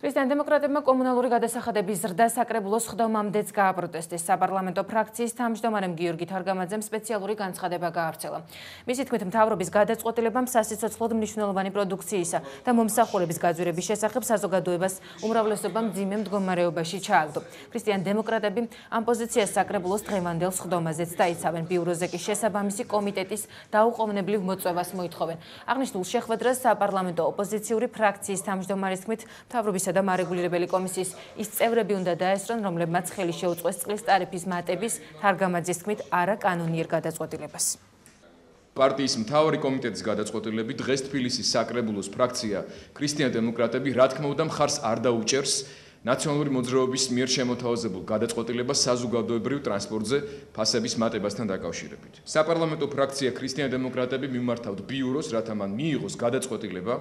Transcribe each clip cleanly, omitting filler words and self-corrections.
ქრისტიან-დემოკრატებმა კომუნალური გადასახადების ზრდა საკრებულოს ხდომამდეც გააპროტესტეს. საპარლამენტო ფრაქციის თავმჯდომარემ გიორგი თარგამაძემ სპეციალური განცხადება გაავრცელა. მისი თქმით, მთავრობის გადაწყვეტილებამ სასიცოცხლოდ მნიშვნელოვანი პროდუქციისა და მომსახურების გაძვირების შესახებ საზოგადოებას უმრავლესობა მძიმე მდგომარეობაში ჩააგდო. ქრისტიან-დემოკრატები ამ პოზიციას საკრებულოს დღევანდელ ხდომაზეც დაიცავენ. ბიუროზე კი შესაბამისი კომიტეტის დაუყოვნებლივ მოწვევას მოითხოვენ. აღნიშნულ შეხვედრას საპარლამენტო ოპოზიციური ფრაქციის თავმჯდომარის თქმით, მთავრობის და მარეგულირებელი კომისიის ის წევრები უნდა დაესწრონ, რომლებმაც ხელი შეუწყეს წყლის ტარიფის მატების თარგამაძის თქმით არაკანონიერ გადაწყვეტილებას. პარტიის მთავარი კომიტეტის გადაწყვეტილებით დღეს თბილისის საკრებულოს ფრაქცია ქრისტიან-დემოკრატები რა თქმა უნდა მხარს არ დაუჭერს ნაციონალური მოძრაობის მიერ შემოთავაზებულ გადაწყვეტილებას საზოგადოებრივ ტრანსპორტზე ფასების მატებასთან დაკავშირებით. საპარლამენტო ფრაქცია ქრისტიან-დემოკრატები მიმართავთ ბიუროს, რათა მან მიიღოს გადაწყვეტილება,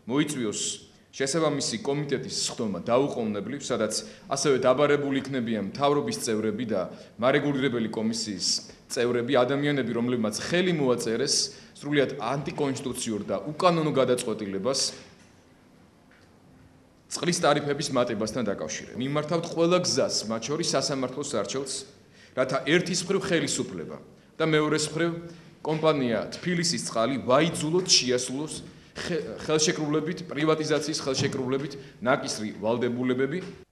მოიწვიოს შესაბამისი კომიტეტის სხდომა დაუყოვნებლივ, სადაც ასევე დაბარებული იქნებიან მთავრობის წევრები და მარეგულირებელი კომისიის წევრები, ადამიანები, რომლებმაც ხელი მოაწერეს სრულიად ანტიკონსტიტუციურ და უკანონო გადაწყვეტილებას წყლის ტარიფების მატებასთან დაკავშირებით. მიმართავთ ყველა გზას, მათ შორის სასამართლოს არჩევს, რათა ერთის მხრივ ხელისუფლება და მეორეს მხრივ კომპანია თბილისის წყალი ვაიძულოთ შეასრულოს ხელშეკრულებით, პრივატიზაციის ხელშეკრულებით ნაკისრი ვალდებულებები